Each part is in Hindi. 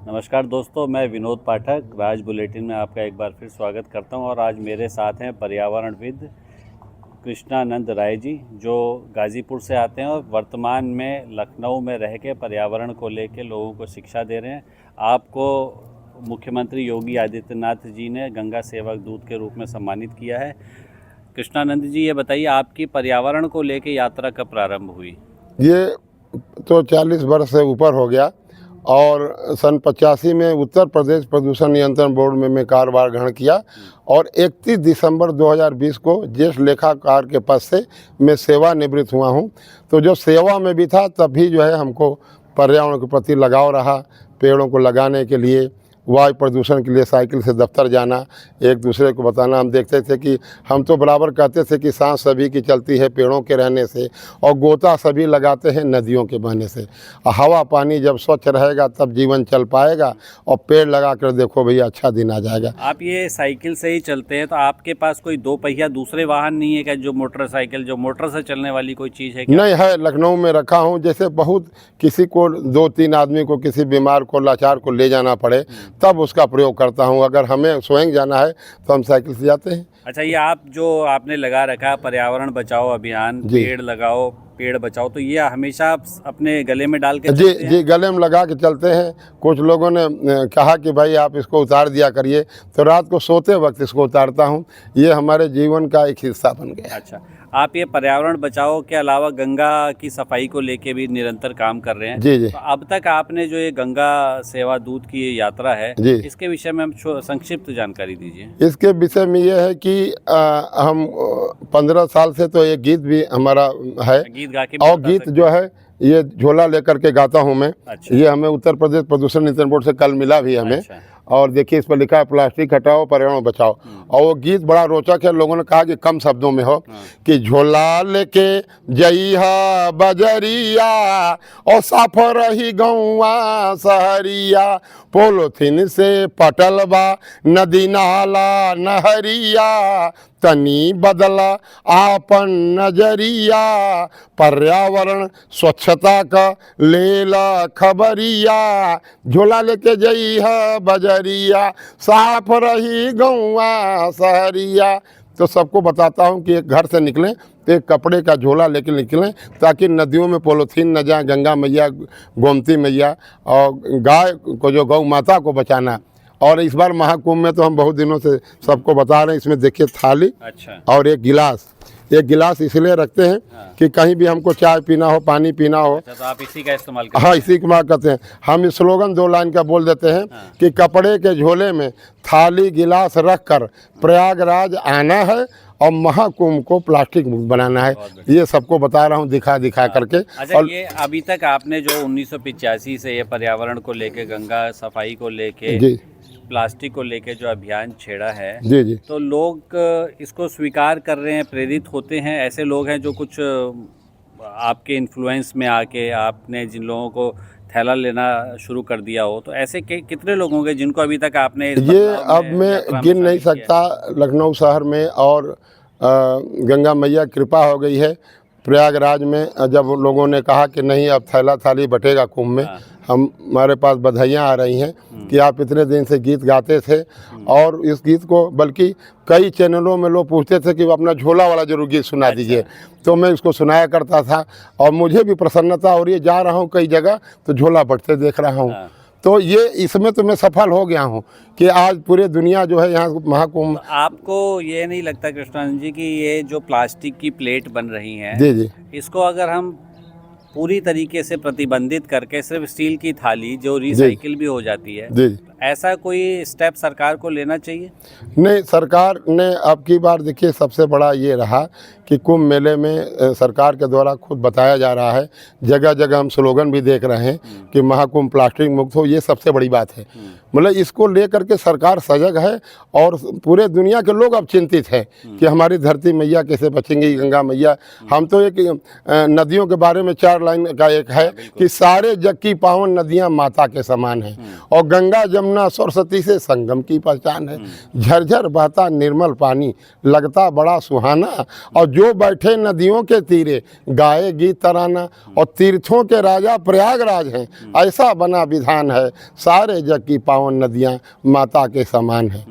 नमस्कार दोस्तों, मैं विनोद पाठक राज बुलेटिन में आपका एक बार फिर स्वागत करता हूं और आज मेरे साथ हैं पर्यावरणविद कृष्णानंद राय जी, जो गाज़ीपुर से आते हैं और वर्तमान में लखनऊ में रह के पर्यावरण को लेकर लोगों को शिक्षा दे रहे हैं। आपको मुख्यमंत्री योगी आदित्यनाथ जी ने गंगा सेवक दूत के रूप में सम्मानित किया है। कृष्णानंद जी, ये बताइए, आपकी पर्यावरण को लेकर यात्रा कब प्रारंभ हुई? ये तो 40 वर्ष से ऊपर हो गया और सन 85 में उत्तर प्रदेश प्रदूषण नियंत्रण बोर्ड में मैं कार्यभार ग्रहण किया और 31 दिसंबर 2020 को ज्येष्ठ लेखाकार के पद से मैं सेवानिवृत्त हुआ हूं। तो जो सेवा में भी था तब भी जो है हमको पर्यावरण के प्रति लगाव रहा। पेड़ों को लगाने के लिए, वायु प्रदूषण के लिए साइकिल से दफ्तर जाना, एक दूसरे को बताना। हम देखते थे कि हम तो बराबर कहते थे कि सांस सभी की चलती है पेड़ों के रहने से और गोता सभी लगाते हैं नदियों के बहने से। हवा पानी जब स्वच्छ रहेगा तब जीवन चल पाएगा और पेड़ लगा कर देखो भैया अच्छा दिन आ जाएगा। आप ये साइकिल से ही चलते हैं, तो आपके पास कोई दो पहिया दूसरे वाहन नहीं है क्या? जो मोटरसाइकिल, जो मोटर से चलने वाली कोई चीज़ है क्या? नहीं है, लखनऊ में रखा हूँ। जैसे बहुत किसी को 2-3 आदमी को, किसी बीमार को, लाचार को ले जाना पड़े तब उसका प्रयोग करता हूँ। अगर हमें स्वयं जाना है तो हम साइकिल से जाते हैं। अच्छा, ये आप जो आपने लगा रखा है पर्यावरण बचाओ अभियान, पेड़ लगाओ पेड़ बचाओ, तो ये हमेशा आप अपने गले में डाल के जी जी, गले में लगा के चलते हैं। कुछ लोगों ने कहा कि भाई आप इसको उतार दिया करिए, तो रात को सोते वक्त इसको उतारता हूँ। ये हमारे जीवन का एक हिस्सा बन गया। अच्छा, आप ये पर्यावरण बचाओ के अलावा गंगा की सफाई को लेके भी निरंतर काम कर रहे हैं। जी जी। तो अब तक आपने जो ये गंगा सेवा दूत की ये यात्रा है, इसके विषय में हम संक्षिप्त जानकारी दीजिए। इसके विषय में ये है कि हम 15 साल से तो एक गीत भी हमारा है, गीत गा के और गीत जो है ये झोला लेकर के गाता हूँ मैं। अच्छा। ये हमें उत्तर प्रदेश प्रदूषण नियंत्रण बोर्ड से कल मिला भी हमें। अच्छा। और देखिए इस पर लिखा है प्लास्टिक हटाओ पर्यावरण बचाओ। और वो गीत बड़ा रोचक है। लोगों ने कहा कि कम शब्दों में हो कि झोला लेके जइहा बजरिया और साफ रही गौवा सहरिया, पोलोथीन से पटल बा नदी नाला नहरिया, तनी बदला आपन नजरिया, पर्यावरण स्वच्छता का लेला खबरिया, झोला लेके जइहा बजरिया साफ रही गौवा सहरिया। तो सबको बताता हूँ कि एक घर से निकलें तो एक कपड़े का झोला लेके निकलें ताकि नदियों में पॉलीथीन न जाए। गंगा मैया, गोमती मैया और गाय को, जो गौ माता को बचाना। और इस बार महाकुंभ में तो हम बहुत दिनों से सबको बता रहे हैं। इसमें देखिए थाली। अच्छा। और एक गिलास। एक गिलास इसलिए रखते हैं कि कहीं भी हमको चाय पीना हो, पानी पीना हो। अच्छा, तो आप इसी का इस्तेमाल करते हैं? हाँ, इसी का करते हैं। हम इस स्लोगन 2 लाइन का बोल देते हैं कि कपड़े के झोले में थाली गिलास रख कर प्रयागराज आना है और महाकुंभ को प्लास्टिक मुक्त बनाना है। ये सबको बता रहा हूँ दिखा करके। अच्छा, और ये अभी तक आपने जो 1985 से ये पर्यावरण को लेके, गंगा सफाई को लेके, प्लास्टिक को लेके जो अभियान छेड़ा है, जी जी, तो लोग इसको स्वीकार कर रहे हैं, प्रेरित होते हैं? ऐसे लोग हैं जो कुछ आपके इन्फ्लुएंस में आके, आपने जिन लोगों को थैला लेना शुरू कर दिया हो, तो ऐसे कितने लोग होंगे जिनको अभी तक आपने ये अब मैं गिन नहीं सकता। लखनऊ शहर में और गंगा मैया कृपा हो गई है। प्रयागराज में जब लोगों ने कहा कि नहीं अब थैला थाली बटेगा कुंभ में, हमारे पास बधाइयाँ आ रही हैं कि आप इतने दिन से गीत गाते थे और इस गीत को, बल्कि कई चैनलों में लोग पूछते थे कि अपना झोला वाला जरूर गीत सुना दीजिए। तो मैं इसको सुनाया करता था और मुझे भी प्रसन्नता हो रही है। जा रहा हूँ कई जगह तो झोला बटते देख रहा हूँ। तो ये इसमें तो मैं सफल हो गया हूँ कि आज पूरे दुनिया जो है यहाँ महाकुंभ। तो आपको ये नहीं लगता कृष्णानंद जी कि ये जो प्लास्टिक की प्लेट बन रही हैं, जी जी, इसको अगर हम पूरी तरीके से प्रतिबंधित करके सिर्फ स्टील की थाली जो रिसाइकिल भी हो जाती है, जी, ऐसा कोई स्टेप सरकार को लेना चाहिए? नहीं, सरकार ने अब की बार देखिए सबसे बड़ा ये रहा कि कुंभ मेले में सरकार के द्वारा खुद बताया जा रहा है, जगह जगह हम स्लोगन भी देख रहे हैं कि महाकुंभ प्लास्टिक मुक्त हो। ये सबसे बड़ी बात है। मतलब इसको लेकर के सरकार सजग है और पूरे दुनिया के लोग अब चिंतित हैं कि हमारी धरती मैया कैसे बचेंगी, गंगा मैया। हम तो एक नदियों के बारे में 4 लाइन का एक है कि सारे जग की पावन नदियाँ माता के समान हैं और गंगा जमुना यमुना सरस्वती से संगम की पहचान है। झरझर बहता निर्मल पानी लगता बड़ा सुहाना, और जो बैठे नदियों के तीरे गाए गीत तराना। और तीर्थों के राजा प्रयागराज हैं, ऐसा बना विधान है, सारे जग की पावन नदियाँ माता के समान है।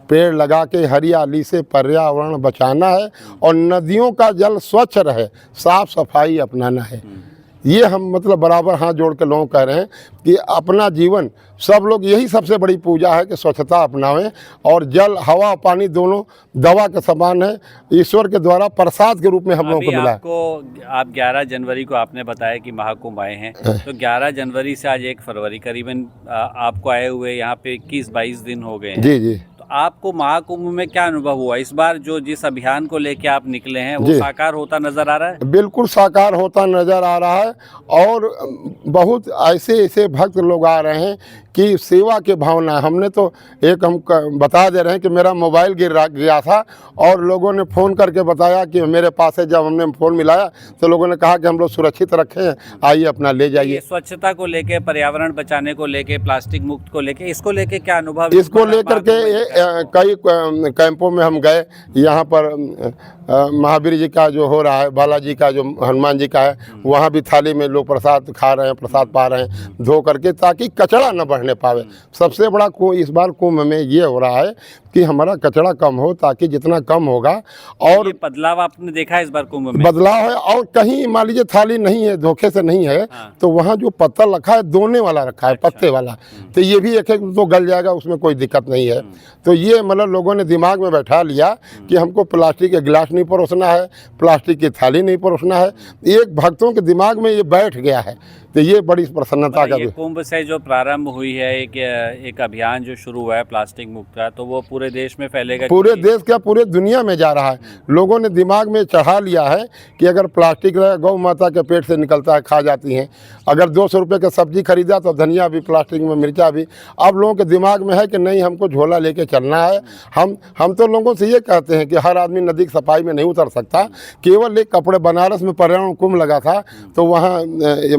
पेड़ लगा के हरियाली से पर्यावरण बचाना है, और नदियों का जल स्वच्छ रहे, साफ सफाई अपनाना है। ये हम मतलब बराबर हाथ जोड़ के लोग कह रहे हैं कि अपना जीवन सब लोग, यही सबसे बड़ी पूजा है कि स्वच्छता अपनावें। और जल हवा पानी दोनों दवा के समान है, ईश्वर के द्वारा प्रसाद के रूप में हम लोगों को मिला है। आप 11 जनवरी को आपने बताया कि महाकुंभ आए हैं, तो 11 जनवरी से आज 1 फरवरी करीबन आपको आए हुए यहाँ पे 21-22 दिन हो गए हैं। जी जी। तो आपको महाकुंभ में क्या अनुभव हुआ इस बार, जो जिस अभियान को लेके आप निकले हैं वो साकार होता नजर आ रहा है? बिल्कुल साकार होता नजर आ रहा है, और बहुत ऐसे ऐसे भक्त लोग आ रहे हैं कि सेवा के भावना। हमने तो एक हम बता दे रहे हैं कि मेरा मोबाइल गिर गया था, और लोगों ने फ़ोन करके बताया कि मेरे पास है। जब हमने फ़ोन मिलाया तो लोगों ने कहा कि हम लोग सुरक्षित रखे हैं, आइए अपना ले जाइए। स्वच्छता को लेके, पर्यावरण बचाने को लेके, प्लास्टिक मुक्त को लेके, इसको लेके क्या अनुभव? इसको लेकर के कई कैंपों में हम गए। यहाँ पर महावीर जी का जो हो रहा है, बालाजी का जो हनुमान जी का है, वहाँ भी थाली में लोग प्रसाद खा रहे हैं, प्रसाद पा रहे हैं धो करके, ताकि कचरा न बढ़ने पावे। सबसे बड़ा इस बार कुंभ में ये हो रहा है कि हमारा कचरा कम हो, ताकि जितना कम होगा। और ये बदलाव आपने देखा है इस बार कुंभ में? बदलाव है, और कहीं मान लीजिए थाली नहीं है, धोखे से नहीं है, तो वहाँ जो पत्तल रखा है दोने वाला रखा है, पत्ते वाला, तो ये भी एक तो गल जाएगा, उसमें कोई दिक्कत नहीं है। तो ये मतलब लोगों ने दिमाग में बैठा लिया कि हमको प्लास्टिक के गिलास नहीं परोसना है, प्लास्टिक की थाली नहीं परोसना है। एक भक्तों के दिमाग में ये बैठ गया है, तो ये बड़ी प्रसन्नता का। कुंभ से जो प्रारंभ हुई है एक अभियान जो शुरू हुआ है प्लास्टिक मुक्त का, तो वो पूरे देश में फैलेगा? पूरे देश क्या, पूरे दुनिया में जा रहा है। लोगों ने दिमाग में चढ़ा लिया है कि अगर प्लास्टिक गौ माता के पेट से निकलता है, खा जाती हैं। अगर 200 रुपये का सब्जी खरीदा तो धनिया भी प्लास्टिक में, मिर्चा भी। अब लोगों के दिमाग में है कि नहीं, हमको झोला लेके चलना है। हम तो लोगों से ये कहते हैं कि हर आदमी नदी की सफाई में नहीं उतर सकता। केवल एक कपड़े, बनारस में पर्यावरण कुंभ लगा था, तो वहाँ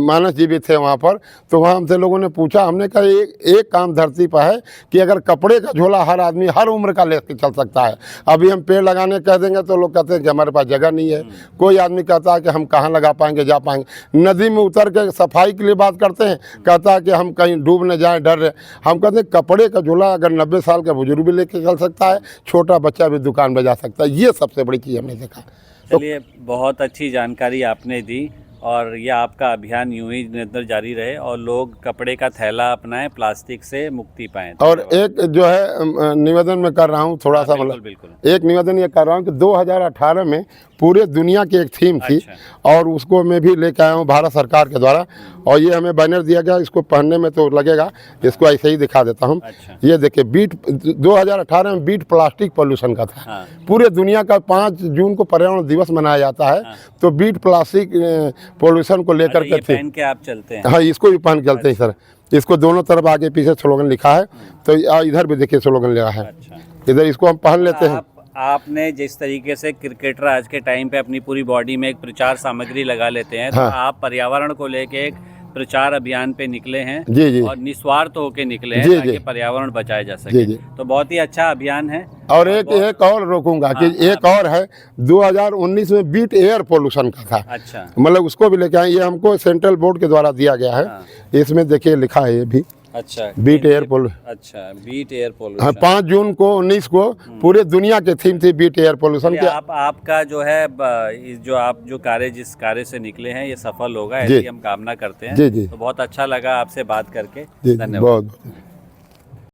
मानस जी भी थे वहाँ पर, तो वहाँ हमसे लोगों ने पूछा, हमने कहा एक काम धरती पर है कि अगर कपड़े का झोला हर आदमी हर उम्र का लेके चल सकता है। अभी हम पेड़ लगाने कह देंगे तो लोग कहते हैं कि हमारे पास जगह नहीं है। कोई आदमी कहता है कि हम कहाँ लगा पाएंगे, जा पाएंगे। नदी में उतर के सफाई के लिए बात करते हैं, कहता है कि हम कहीं डूब न जाएं, डर रहे। हम कहते हैं कपड़े का झोला अगर 90 साल का बुजुर्ग भी लेके चल सकता है, छोटा बच्चा भी दुकान बजा सकता है। ये सबसे बड़ी चीज़ हमने देखा। चलिए, बहुत अच्छी जानकारी आपने दी, और यह आपका अभियान यूं ही निरंतर जारी रहे, और लोग कपड़े का थैला अपनाएं, प्लास्टिक से मुक्ति पाएं। और एक जो है निवेदन मैं कर रहा हूँ, थोड़ा सा मतलब एक निवेदन ये कर रहा हूँ कि 2018 में पूरे दुनिया की एक थीम थी। अच्छा। और उसको मैं भी लेके आया हूँ भारत सरकार के द्वारा, और ये हमें बैनर दिया गया। इसको पहनने में तो लगेगा, इसको ऐसे ही दिखा देता हूँ। अच्छा। ये देखिए, 2018 में बीट प्लास्टिक पोल्यूशन का था। हाँ। पूरे दुनिया का 5 जून को पर्यावरण दिवस मनाया जाता है। हाँ। तो बीट प्लास्टिक पोल्यूशन को लेकर के पहन के आप चलते हैं? हाँ, इसको भी पहन के चलते हैं सर। इसको दोनों तरफ आगे पीछे स्लोगन लिखा है, तो इधर भी देखिए स्लोगन लिखा है। इधर इसको हम पहन लेते हैं। आपने जिस तरीके से क्रिकेटर आज के टाइम पे अपनी पूरी बॉडी में एक प्रचार सामग्री लगा लेते हैं, तो आप पर्यावरण को लेके एक प्रचार अभियान पे निकले हैं। जी जी। और निस्वार्थ होके निकले हैं ताकि पर्यावरण बचाया जा सके। जी। तो बहुत ही अच्छा अभियान है। और एक और रोकूंगा कि एक और है, 2019 में बीट एयर पोल्यूशन का था। अच्छा। मतलब उसको भी लेके आए, ये हमको सेंट्रल बोर्ड के द्वारा दिया गया है। इसमें देखिए लिखा है ये भी। अच्छा, बीट एयर पोल्यूशन। अच्छा, बीट एयर पोल्यूशन। हाँ, 5 जून को 19 को पूरे दुनिया की थीम थी बीट एयर पोल्यूशन के। आपका जो है, जो आप जो जिस कार्य से निकले हैं, ये सफल होगा, ऐसी हम कामना करते हैं। जी जी। तो बहुत अच्छा लगा आपसे बात करके। धन्यवाद।